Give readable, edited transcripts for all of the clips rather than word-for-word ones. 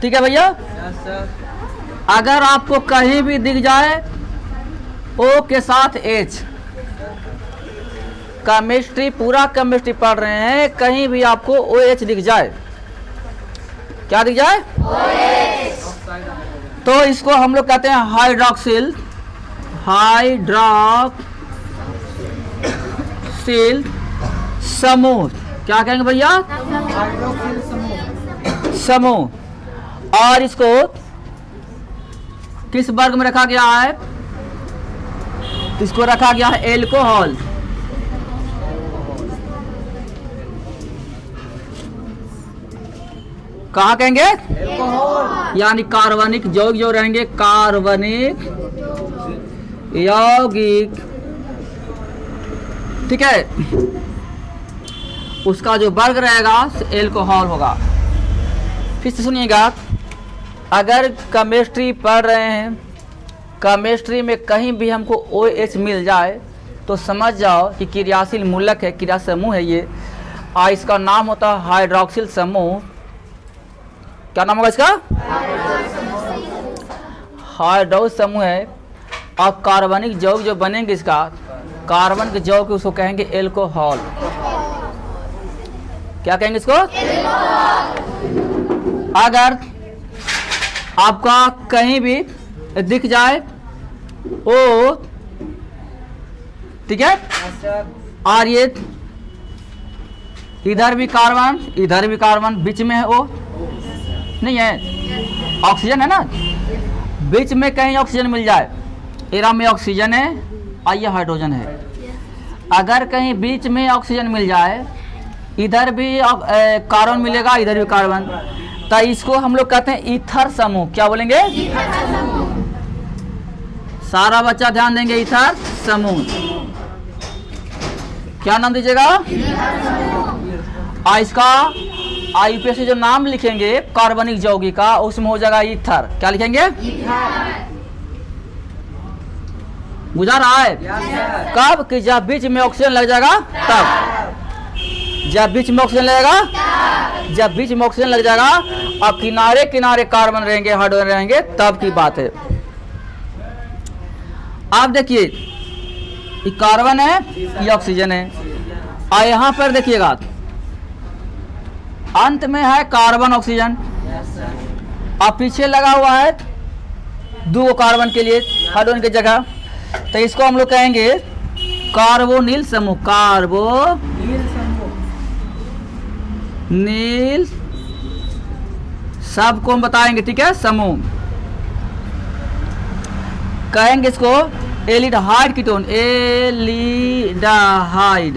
ठीक है भैया। अगर आपको कहीं भी दिख जाए ओ के साथ एच, केमिस्ट्री पूरा केमिस्ट्री पढ़ रहे हैं, कहीं भी आपको ओ एच दिख जाए, क्या दिख जाए तो इसको हम लोग कहते हैं हाइड्रोक्सिल, हाइड्रोक्सिल समूह। क्या कहेंगे भैया? समूह। और इसको किस वर्ग में रखा गया है? इसको रखा गया है एल्कोहल। कहा कहेंगे? यानी कार्बनिक यौगिक जो रहेंगे, कार्बनिक यौगिक, ठीक है, उसका जो वर्ग रहेगा एल्कोहल होगा। फिर से सुनिएगा, अगर केमिस्ट्री पढ़ रहे हैं, केमिस्ट्री में कहीं भी हमको OH मिल जाए तो समझ जाओ कि क्रियाशील मूलक है, क्रिया समूह है ये, और इसका नाम होता है हाइड्रोक्सिल समूह। क्या नाम होगा इसका? हाइड्रोक्सिल समूह है। और कार्बनिक यौगिक जो बनेंगे इसका, कार्बन के यौगिक उसको कहेंगे एल्कोहल। क्या कहेंगे इसको? अगर आपका कहीं भी दिख जाए ओ, ठीक है, और ये इधर भी कार्बन इधर भी कार्बन, बीच में है ओ नहीं है, ऑक्सीजन है ना, बीच में कहीं ऑक्सीजन मिल जाए, एरा में ऑक्सीजन है और ये हाइड्रोजन है। अगर कहीं बीच में ऑक्सीजन मिल जाए, इधर भी कार्बन मिलेगा, इधर भी कार्बन, तो इसको हम लोग कहते हैं ईथर समूह। क्या बोलेंगे? सारा बच्चा ध्यान देंगे, ईथर समूह। क्या नाम दीजिएगा? इसका यूपीएससी से जो नाम लिखेंगे कार्बनिक यौगिक का, उसमें हो जाएगा ईथर। क्या लिखेंगे? बुझा रहा है? कब? कि जब बीच में ऑक्सीजन लग जाएगा तब, जब बीच में ऑक्सीजन लगेगा, जब बीच में ऑक्सीजन लग जाएगा और किनारे किनारे कार्बन रहेंगे, हाइड्रोजन रहेंगे, तब की बात है। आप देखिए, ये कार्बन है, ये ऑक्सीजन है, और यहाँ पर देखिएगा अंत में है कार्बन ऑक्सीजन, और पीछे लगा हुआ है दो कार्बन के लिए, हाइड्रोजन की जगह, तो इसको हम लोग कहेंगे कार्बोनिल समूह। कार्बोनिल सबको हम बताएंगे, ठीक है, समूह कहेंगे इसको एल्डिहाइड कीटोन, एल्डिहाइड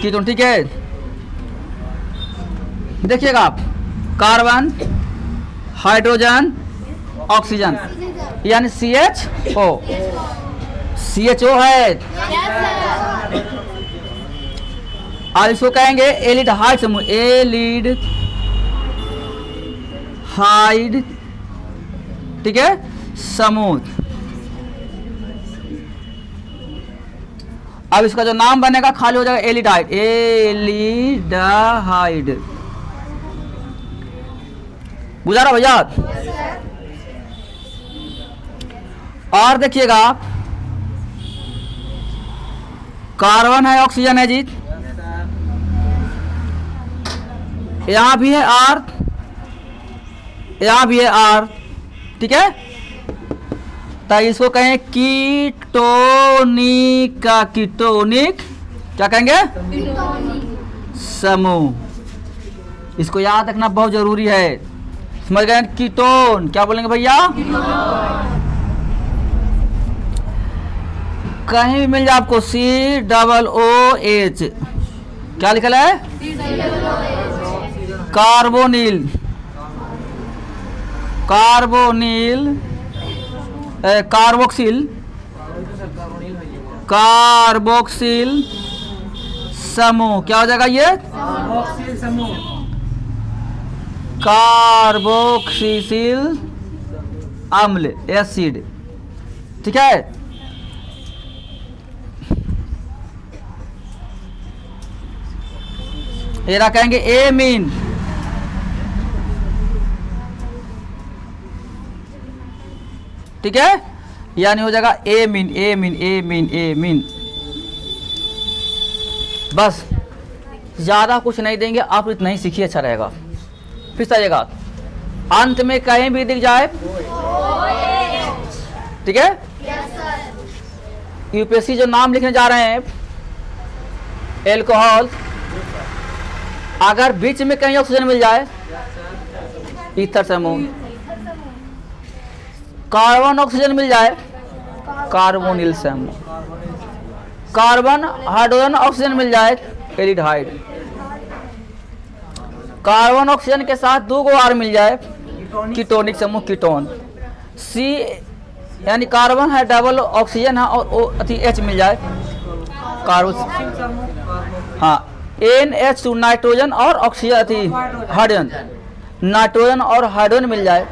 कीटोन, ठीक है। देखिएगा आप, कार्बन, हाइड्रोजन, ऑक्सीजन, यानी CHO है। और इसको कहेंगे एल्डिहाइड समूह, एल्डिहाइड, ठीक है, समूह। अब इसका जो नाम बनेगा खाली हो जाएगा एल्डिहाइड, एल्डिहाइड। बुझा रहा भैया? और देखिएगा, कार्बन है, ऑक्सीजन है जी, यहाँ भी है R, यहाँ भी है R, ठीक है, तो इसको कहें कीटोनिक का, कीटोनिक क्या कहेंगे? समूह। इसको याद रखना बहुत जरूरी है, समझ गए? कीटोन क्या बोलेंगे भैया? कहीं भी मिल जाए आपको COOH, क्या लिखा है? कार्बोनिल, कार्बोनिल, कार्बोक्सिल, कार्बोक्सिल समूह। क्या हो जाएगा ये? कार्बोक्सिल अम्ल, एसिड, ठीक है। ये रहा कहेंगे ए मीन, ठीक है, यानी हो जाएगा ए मीन ए मीन ए मीन ए मीन। बस ज्यादा कुछ नहीं देंगे, आप इतना ही सीखिए, अच्छा रहेगा। फिर आइएगा, अंत में कहीं भी दिख जाए, ठीक है। यूपीएससी जो नाम लिखने जा रहे हैं, एल्कोहल, अगर बीच में कहीं ऑक्सीजन मिल जाए, ईथर समूह, कार्बन ऑक्सीजन मिल जाए, कार्बोनिल समूह, कार्बन हाइड्रोजन ऑक्सीजन मिल जाए, एल्डिहाइड, कार्बन ऑक्सीजन के साथ 2 गो R मिल जाए, कीटोनिक समूह, कीटोन। C यानी कार्बन है, डबल ऑक्सीजन है, और O H मिल जाए, कार्बन, हाँ, NH2 नाइट्रोजन और ऑक्सीजन हाइड्रोजन, नाइट्रोजन और हाइड्रोजन मिल जाए,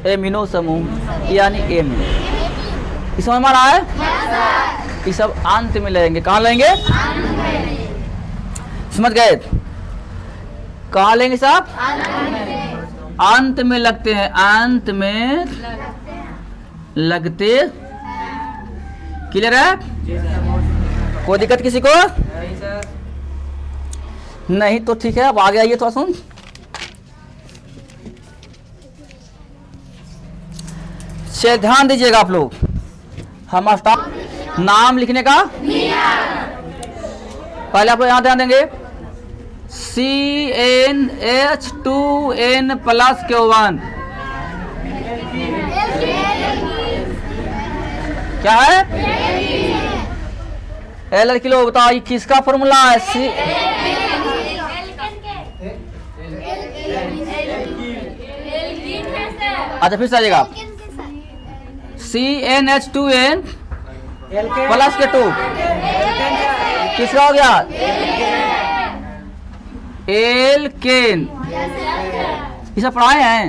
एमिनो समूह यानी एमिनो। इस समझ में आ रहा है? ये सब अंत में लेंगे। कहाँ लेंगे? समझ गए? कहाँ लेंगे साहब? अंत में लगते हैं, अंत में लगते। क्लियर है? कोई दिक्कत किसी को? नहीं तो ठीक है, अब आगे आइए थोड़ा सुन। से ध्यान दीजिएगा आप लोग, हम स्टार्ट नाम लिखने का पहले आप लोग यहाँ ध्यान देंगे। CnH2n प्लस Q1 क्या है? L kilo. बताओ ये किसका फॉर्मूला है? अच्छा फिर से आइएगा, CnH2n प्लस K2 किसका हो गया? एल्केन। ये सब पढ़ाए हैं?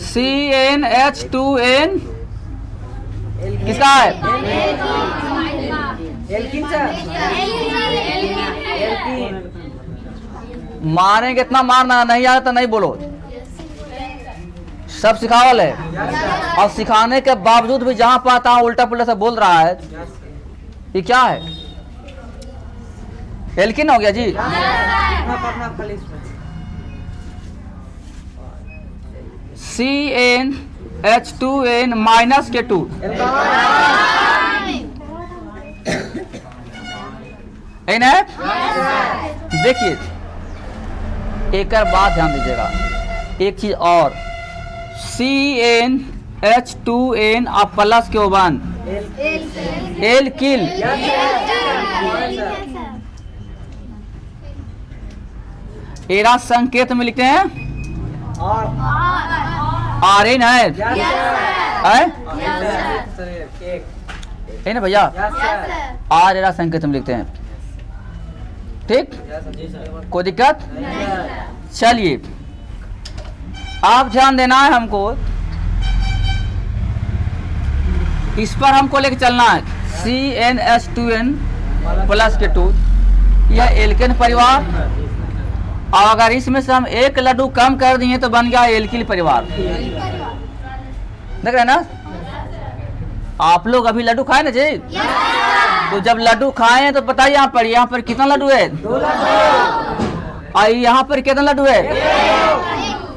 CnH2n किसका है? मारेंगे कितना मारना, नहीं आता तो नहीं बोलो, सब सिखावल है। और सिखाने के बावजूद भी जहां पाता उल्टा पुल्टा से बोल रहा है, ये क्या है? एल्किन हो गया जी। CnH2n माइनस K2 देखिए, एक बात ध्यान दीजिएगा, एक चीज और, CnH2n और प्लस Q1 एल्किल। एरा संकेत में लिखते हैं आर्यन है, है ना भैया? आर एरा संकेत में लिखते हैं, ठीक? कोई दिक्कत? चलिए आप ध्यान देना है हमको, इस पर हमको लेके चलना है। CnH2n प्लस K2 यह एल्केन परिवार, और अगर इसमें से हम एक लड्डू कम कर दिए तो बन गया एल्किल परिवार। देख रहे ना आप लोग? अभी लड्डू खाए ना जी? तो जब लड्डू खाए तो बताइए, यहाँ पर कितना लड्डू है? 2 लड्डू। और यहाँ पर कितना लड्डू है?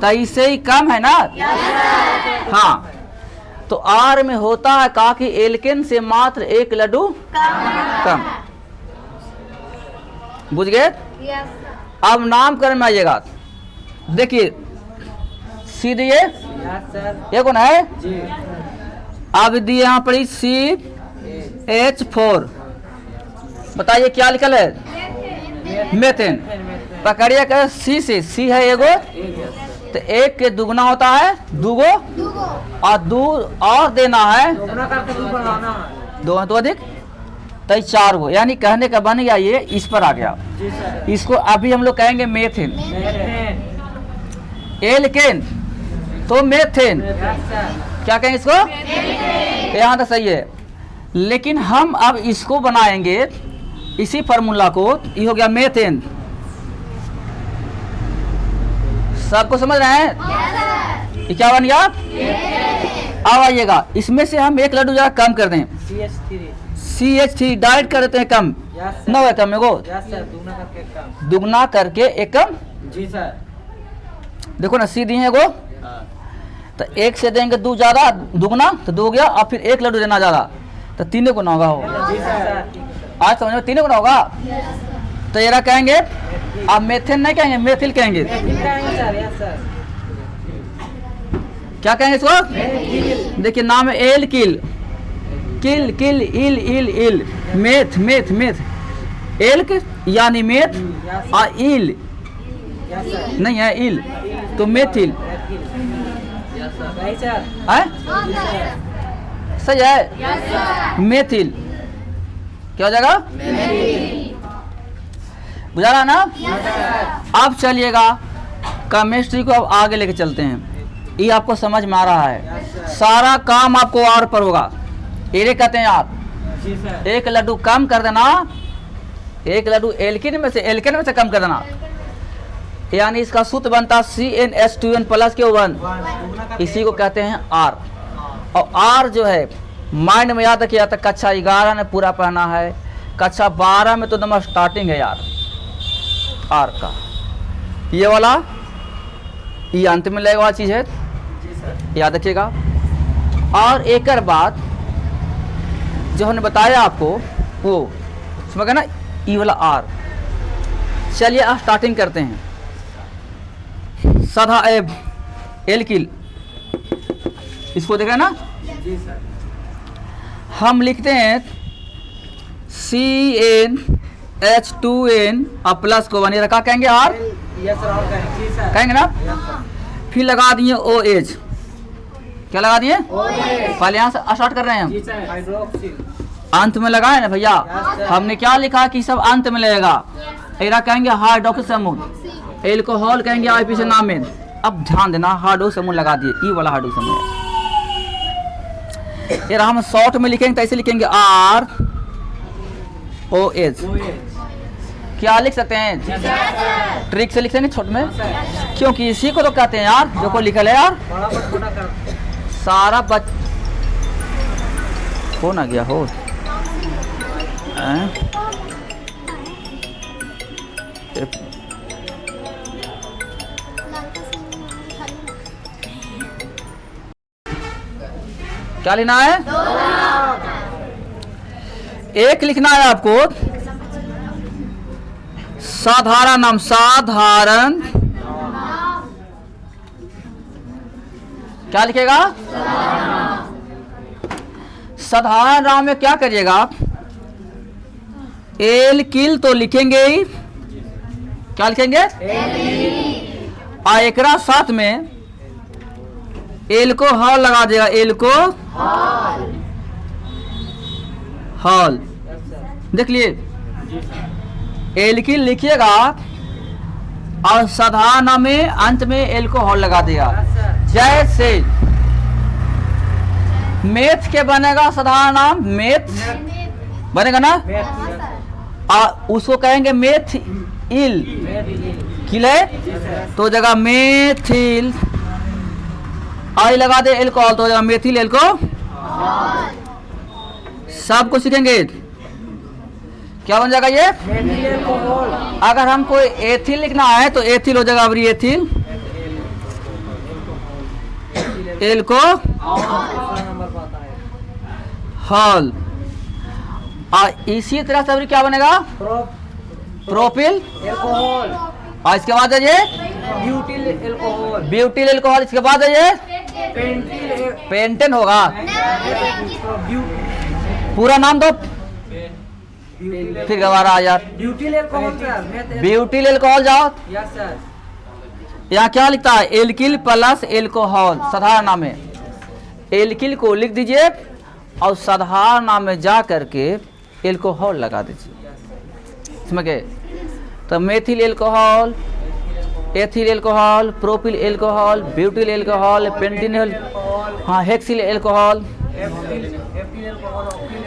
तो इससे ही कम है ना? हाँ, तो आर में होता है कहा कि एल्केन से मात्र 1 लड्डू कम। बुझ गए? अब नामकरण में आइएगा, देखिए सीधे ये कौन है? अब दिए यहाँ पर CH4, बताइए क्या लिखल है? मेथेन। पकड़िए कर C से, C है एगो, तो 1 के दुगना होता है 2 गो, और 2 और देना है 2 तो अधिक, तो 4 गो, यानी कहने का बन गया ये, इस पर आ गया। इसको अभी हम लोग कहेंगे मेथेन। एल्केन तो मेथेन, क्या कहेंगे इसको? यहाँ तो सही है, लेकिन हम अब इसको बनाएंगे इसी फार्मूला को, ये हो गया मेथेन। सबको समझ रहे हैं? ये क्या बन गया? अब आइएगा, इसमें से हम एक लड्डू जरा कम कर दें, CH3 डायरेक्ट कर देते हैं कम। न हुआ कम को दुगना करके एक कम। जी सर। देखो ना, सी दिए हैं को, तो एक से देंगे 2 ज्यादा, दुगना तो 2 हो गया, और फिर एक लड्डू देना ज्यादा तो 3 गुना होगा। हो जी सर। आज समझ में 3 गुना होगा। तो ये कहेंगे, आप मेथेन नहीं कहेंगे, मेथिल कहेंगे। क्या कहेंगे इसको? देखिए नाम है एल किल, किल किल इल इल इल, मेथ मेथ मेथ, एल्क यानी मेथ, और इल नहीं है इल, तो मेथिल है, सही है। मेथिल क्या हो जाएगा? बुझा ना? अब चलिएगा केमिस्ट्री को अब आगे लेके चलते हैं। ये आपको समझ में आ रहा है? सारा काम आपको आर पर होगा। ये कहते हैं आप एक लड्डू कम कर देना, एक लड्डू एल्किन में से कम कर देना, यानी इसका सूत्र बनता CnH2n प्लस Q1, इसी को कहते हैं आर। और आर जो है माइंड में याद रखिए, तक कक्षा 11 में पूरा पढ़ना है, कक्षा 12 में तो नंबर स्टार्टिंग है यार आर का। ये वाला ये अंत में लगने वाला चीज है, याद रखिएगा। और एक बाद जो हमने बताया आपको वो समझ गए ना, ई वाला आर। चलिए अब स्टार्टिंग करते हैं। साधा एल्किल, इसको देख रहे हैं ना? जी सर। हम लिखते हैं CnH2n और प्लस को बने रखा, कहेंगे आर, यस सर, और कहेंगे। जी सर। कहेंगे ना? फिर लगा दिए OH, क्या लगा दिए? पहले यहाँ से स्टार्ट कर रहे हैं हम। जी सर। हाइड्रोक्सिल अंत में लगाए ना भैया, हमने क्या लिखा कि सब अंत में लगेगा। एरा कहेंगे हाइड्रोक्सिल समूह, एल्कोहल कहेंगे आईपी से नाम में। अब ध्यान देना, हाइड्रोक्सिल समूह लगा दिए, ई वाला हाइड्रोक्सिल समूह। ये हम शॉर्ट में लिखेंगे तो ऐसे लिखेंगे ROH। क्या लिख सकते हैं? ट्रिक से लिख देंगे छोट में, क्योंकि इसी को तो कहते हैं यार, जो को लिखल है यार सारा हो ना गया हो। क्या लिखना है? एक लिखना है आपको साधारण नाम, साधारण क्या लिखेगा? साधारण नाम में क्या करिएगा? एल्किल तो लिखेंगे ही, क्या लिखेंगे? और एकरा साथ में एल्कोहल लगा देगा, एल्कोहल। देख लिए, एल्किल लिखिएगा और साधारण नाम में अंत में एल्कोहल लगा देगा। जैसे मेथ के बनेगा साधारण नाम, मेथ बनेगा ना, और उसको कहेंगे मेथिल, किले तो जगह मेथिल, आई लगा दे एल्कोहल तो जगह मेथिल एल्कोहल। सब कुछ सीखेंगे, क्या बन जाएगा ये? अगर हमको एथिल लिखना है तो एथिल हो जाएगा, अबरी एथिल एल्कोहल। और इसी तरह से अबरी क्या बनेगा? Propyl alcohol. और इसके बाद है ये ब्यूटिल एल्कोहल। Butyl alcohol. इसके बाद है ये पेंटेन होगा। पूरा नाम दो, फिर दोबारा आ यार। Butyl alcohol sir. Butyl alcohol जाओ, यस सर। यहाँ क्या लिखता है? Alkyl plus alcohol. साधारण नाम में एल्किल को लिख दीजिए और साधारण नाम में जा करके एल्कोहल लगा दीजिए, समझ गए? तो methyl alcohol, ethyl alcohol, propyl alcohol, butyl alcohol, pentene, हाँ हेक्सिल एल्कोहल,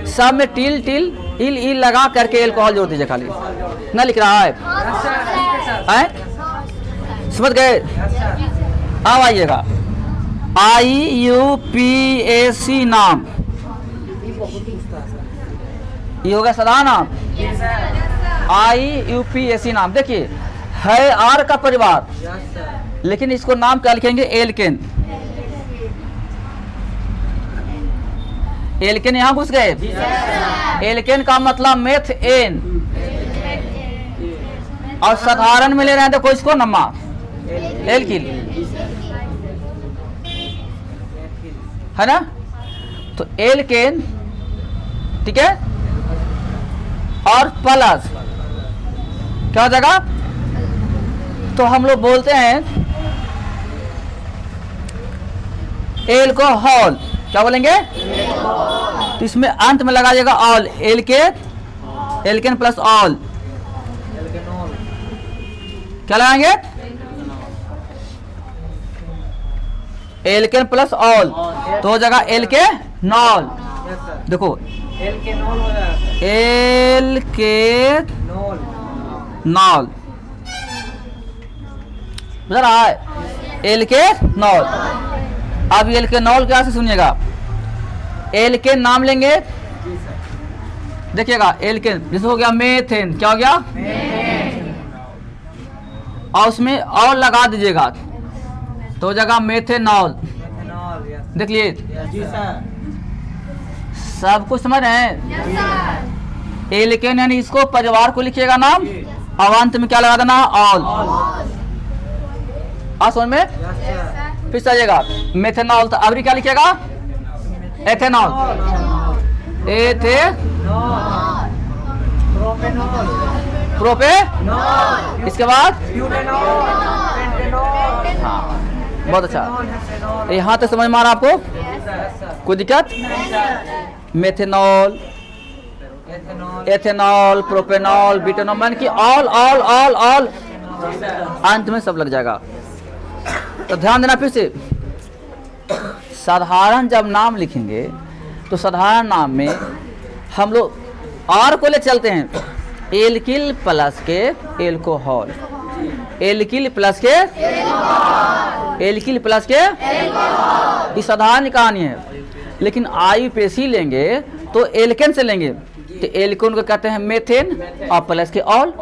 सब में टिल टिल इल इल लगा करके एल्कोहल जोड़ दीजिए खाली, ना लिख रहा है, यस सर, ठीक है सर। हैं? समझ गए? Yes sir. अब आइएगा IUPAC नाम, ये हो गया सदा नाम। जी सर। IUPAC नाम देखिए है आर का परिवार, यस सर। लेकिन इसको नाम क्या लिखेंगे? एल्केन। एल्केन यहाँ घुस गए। एल्केन का मतलब मेथ एन, और साधारण में ले रहे हैं देखो इसको नम्मा एल्किल, है ना? तो एल्केन, ठीक है, और प्लस क्या हो जाएगा? तो हम लोग बोलते हैं एल्कोहल, क्या बोलेंगे? तो इसमें अंत में लगा जाएगा ऑल, एल्केन प्लस ऑल, एल्केनॉल। क्या लगाएंगे? एल्केन प्लस ऑल, तो हो जाएगा एल्केनॉल। Yes sir. देखो एल्केनॉल हो जाएगा सर। एल्केनॉल, नॉल। बुझ रहा है? एल्केनॉल। अब एल्केनॉल क्या से सुनिएगा, एल्केन नाम लेंगे, जी सर। देखिएगा एल्केन जैसे हो गया मेथेन, क्या हो गया? और उसमें और लगा दीजिएगा तो हो जाएगा मेथेनॉल। एल्केनॉल। यस देख लिए? जी सर। सब कुछ समझ रहे हैं? एल्केन यानी इसको परिवार को लिखिएगा नाम, और अंत में क्या लगा देना? ऑल। आ समझ में? Yes sir. फिर जाइएगा मेथेनॉल, तो अभी क्या लिखिएगा? Ethanol, knoll. प्रोपेनॉल। प्रोपे, नॉल। इसके बाद ब्यूटेनॉल। पेंटेनॉल। हाँ, बहुत अच्छा। हेक्सेनॉल। यहाँ तक समझ में आ रहा आपको? Yes sir. कोई दिक्कत? नहीं sir. Methanol, ethanol. Ethanol, propanol, butanol, मान कि ऑल ऑल ऑल ऑल जी सर। अंत में सब लग जाएगा। तो ध्यान देना फिर से, साधारण जब नाम लिखेंगे तो साधारण नाम में हम लोग आर को ले चलते हैं, एल्किल प्लस के एल्कोहल, एल्किल प्लस के एल्किल प्लस के, ये साधारण कहानी है। लेकिन IUPAC लेंगे तो एल्केन से लेंगे, तो एल्केन को कहते हैं मेथेन, और प्लस के ऑल।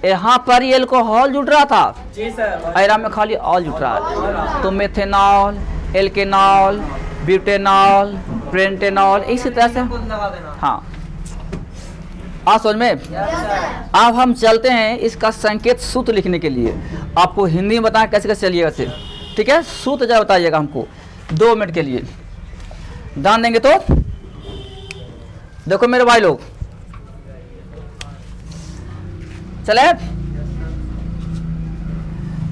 यहाँ पर ये एल्कोहल जुट रहा था, जी सर। ऐरा में खाली ऑल जुट रहा है, तो मेथेनॉल, एल्केनॉल, ब्यूटेनॉल, पेंटेनॉल, इसी तरह से। खुद लगा देना। हाँ, आप समझ में? Yes sir. अब हम चलते हैं इसका संकेत सूत्र लिखने के लिए। आपको हिंदी में बताएं कैसे कैसे चलिएगा से, ठीक है? सूत्र जरा बताइएगा हमको 2 मिनट के लिए, ध्यान देंगे तो। देखो मेरे भाई लोग, चले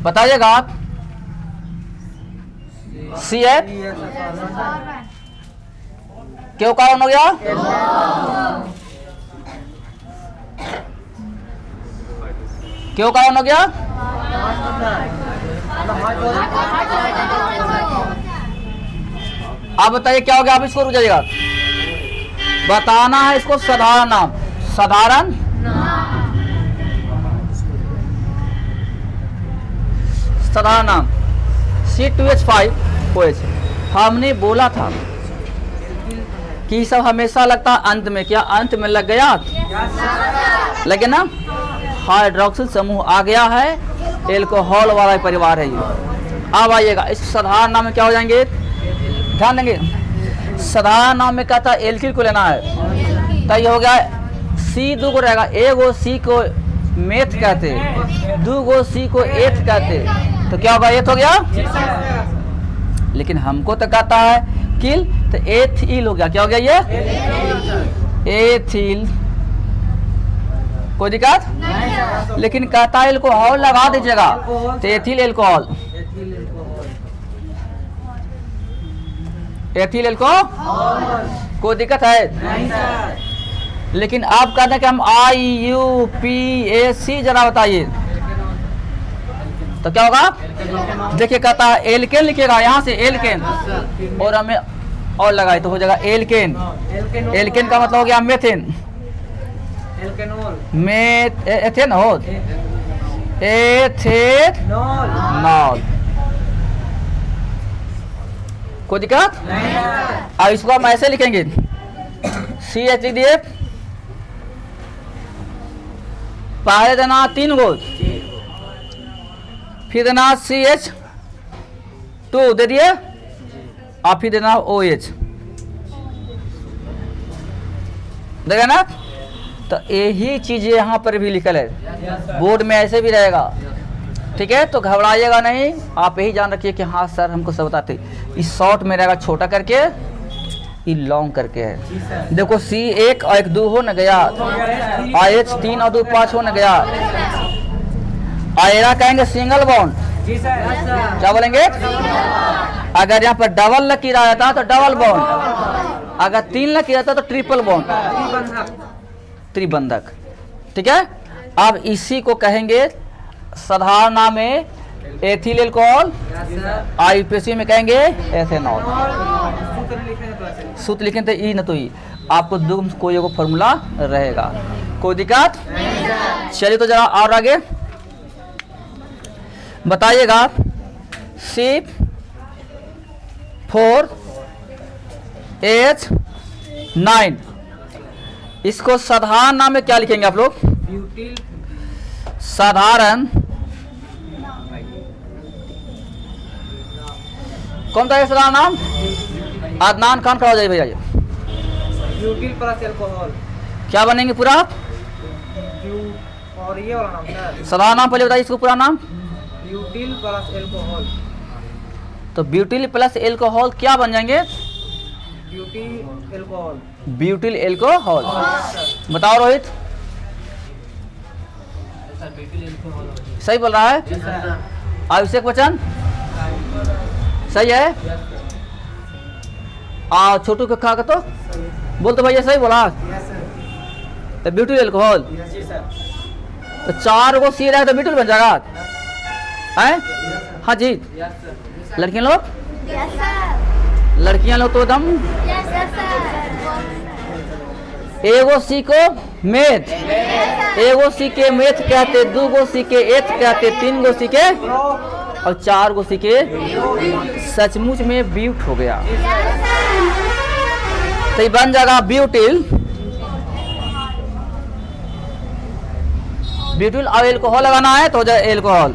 बताइएगा आप। सी है क्यों कारण हो गया? क्यों कारण हो गया? आप बताइए क्या हो गया? आप इसको रुक जाइएगा, बताना है इसको साधारण नाम, साधारण साधारण नाम C2H5OH। हमने बोला था कि सब हमेशा लगता है अंत में, क्या अंत में लग गया? लगे ना? हाइड्रोक्सिल समूह आ गया है, एल्कोहल वाला परिवार है ये। अब आइएगा इस साधारण नाम में क्या हो जाएंगे, ध्यान देंगे। साधारण नाम में क्या था? एल्किल को लेना है, तो ये हो गया C 2 को रहेगा, एगो C को मेथ कहते, 2 गो C को एथ कहते, तो क्या होगा? एथ हो गया। लेकिन हमको तो कहता है किल, तो एथिल हो गया, क्या हो गया? ये एथिल, कोई दिक्कत? लेकिन कहता है एल्कोहल लगा दीजिएगा, तो एथिल एल्कोहल, एथिल एल्कोहल, कोई दिक्कत है? लेकिन आप कहते हैं कि हम IUPAC जरा बताइए, तो क्या होगा? देखिए कहता है एल्केन लिखिएगा यहाँ से एल्केन, और हमें और लगाए तो हो जाएगा एल्केन। एल्केनोल। एल्केन का मतलब हो गया मेथेन। एल्केनोल। एथेन हो एथेनॉल। नॉल। कोई दिक्कत? नहीं। अब इसको हम ऐसे लिखेंगे CH लिख दिए, पहले देना 3 गो, फिर देना CH2 दे दिए और फिर देना OH देखा ना। तो यही चीजें यहाँ पर भी लिखल है, बोर्ड में ऐसे भी रहेगा, ठीक है। तो घबराइएगा नहीं, आप यही जान रखिए कि हाँ सर हमको सब बताते। इस शॉर्ट में रहेगा छोटा करके, ये लॉन्ग करके है। देखो C1 और 1 2 हो न गया, OH 3 और 2 5 हो न गया। आयरा कहेंगे सिंगल बॉन्ड, जी सर। क्या बोलेंगे? अगर यहाँ पर डबल लकीर आ जाता तो डबल बॉन्ड, अगर 3 लकीर आता तो ट्रिपल बॉन्ड, त्रिबंधक, ठीक है। अब इसी को कहेंगे साधारण नाम में एथिल अल्कोहल, आईपीसी में कहेंगे एथेनॉल। सूत्र लिखें तो ई न तो ई, आपको दो कोई एगो फॉर्मूला रहेगा, कोई दिक्कत? चलिए तो जरा और आगे बताइएगा। C4H9 इसको साधारण नाम में क्या लिखेंगे आप लोग? ब्यूटिल। साधारण कौन था ये साधारण नाम? अदनान खान खड़ा हो जाइए भैया। ये ब्यूटिल प्लस अल्कोहल। क्या बनेंगे पूरा? और ये वाला नाम सर, साधारण नाम पहले बताइए इसको पूरा नाम। Butyl plus alcohol. तो ब्यूटिल प्लस एल्कोहल क्या बन जाएंगे? Beauty alcohol. Butyl alcohol. बताओ रोहित, सही बोल रहा है? अभिषेक बच्चन सही है? छोटू के खा तो बोल तो भैया सही बोला। तो ब्यूटिल एल्कोहल, जी सर। तो 4 गो सी रहा तो ब्यूटिल बन जाएगा है? हाँ जी। लड़कियां लोग, लड़कियां लोग तो एकदम एगो सी को मेथ, एगो सी के मेथ कहते, 2 गो सी के एथ कहते, 3 गो सी के और 4 गो सी के सचमुच में ब्यूट हो गया। तो ये बन जाएगा ब्यूटिल। ब्यूटिल और एल्कोहल लगाना है तो हो जाए एल्कोहल।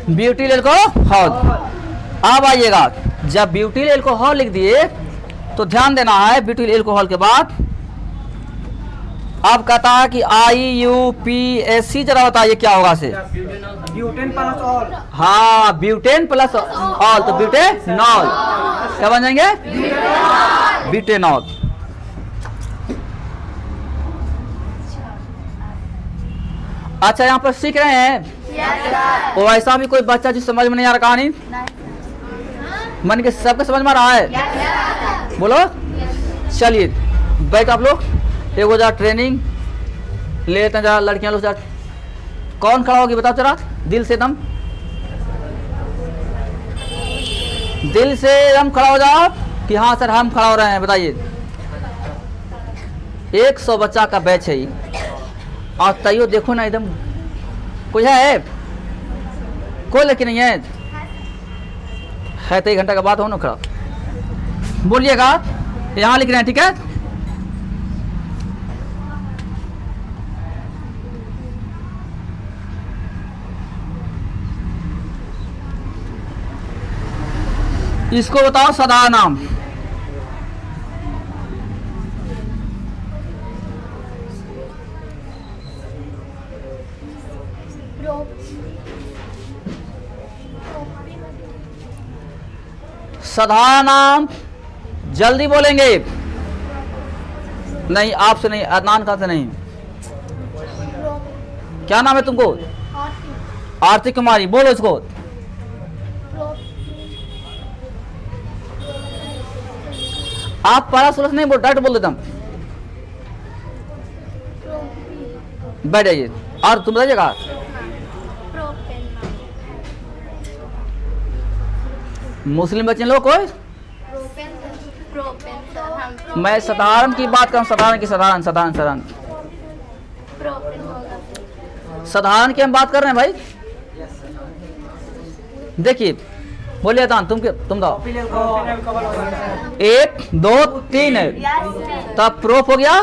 Butyl alcohol. अब आइएगा, जब ब्यूटिल एल्कोहल लिख दिए तो ध्यान देना है, ब्यूटिल एल्कोहल के बाद अब कहता है कि IUPAC, जरा बताइए क्या होगा से? Butane plus all. हाँ, ब्यूटेन प्लस ऑल, तो ब्यूटेनॉल क्या बन जाएंगे? ब्यूटेनॉल। अच्छा यहाँ पर सीख रहे हैं? और ऐसा भी कोई बच्चा जिस समझ में नहीं आ रहा कहानी? मन के सबके समझ में आ रहा है? बोलो। चलिए बैठ आप लोग, एगो जरा ट्रेनिंग ले लेते हैं जरा, लड़कियां लोग जरा। कौन खड़ा होगी बताओ जरा, दिल से एकदम, दिल से एकदम खड़ा हो जाओ कि हाँ सर हम खड़ा हो रहे हैं। बताइए 100 बच्चा का बैच है ये, और तैयो देखो ना एकदम, कोई है? कोई लड़की नहीं है? तो 1 घंटा के बाद हो ना खड़ा। बोलिएगा, यहाँ लिख रहे हैं, ठीक है? इसको बताओ साधारण नाम। साधारण नाम जल्दी बोलेंगे, नहीं आपसे नहीं, अदनान का से नहीं। क्या नाम है तुमको? आरती कुमारी। बोलो इसको। आप पारा सुलस नहीं बोल, डायरेक्ट बोल देता हूं। बैठ जाइए। और तुम बताइएगा मुस्लिम बच्चे लोग कोई, प्रोपेन सर, हम मैं साधारण की बात करूँ, साधारण की, साधारण साधारण साधारण प्रोपेन होगा। साधारण की हम बात कर रहे हैं भाई। देखिए बोलिए दान, तुम दो, प्रोपिल अल्कोहल। 1 2 3 है, तब प्रोप हो गया।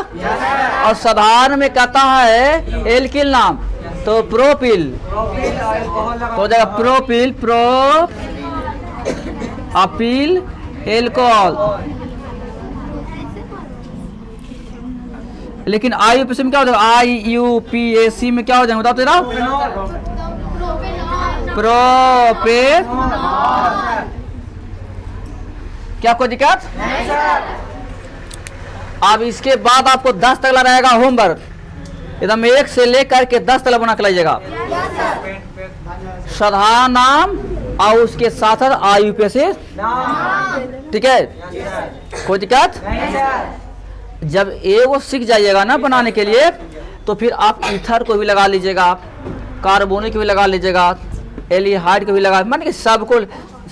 और साधारण में कहता है एल्किल नाम, तो प्रोपिल, प्रोपिल अल्कोहल लगा। तो हो जाएगा प्रोपिल, अपील एल्कोहल। लेकिन IUPAC में क्या हो जाएगा, IUPAC में क्या हो जाएगा बताओ तेरा, प्रोपेन। क्या कोई दिक्कत? अब इसके बाद आपको 10 तक रहेगा होमवर्क, एकदम 1 से लेकर के 10 तक बना के लाइएगा। साधारण नाम और उसके साथ साथ IUPAC, ठीक है, कोई दिक्कत? जब एगो सीख जाइएगा ना बनाने के लिए, तो फिर आप ईथर को भी लगा लीजिएगा, कार्बोनिक भी लगा लीजिएगा, एल्डिहाइड को भी लगा, मान के सबको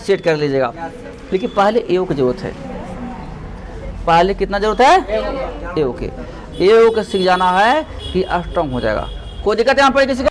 सेट कर लीजिएगा। लेकिन पहले एओ की जरूरत है, पहले कितना जरूरत है, एओ के सीख जाना है कि स्ट्रांग हो जाएगा। कोई दिक्कत यहाँ पर किसी को?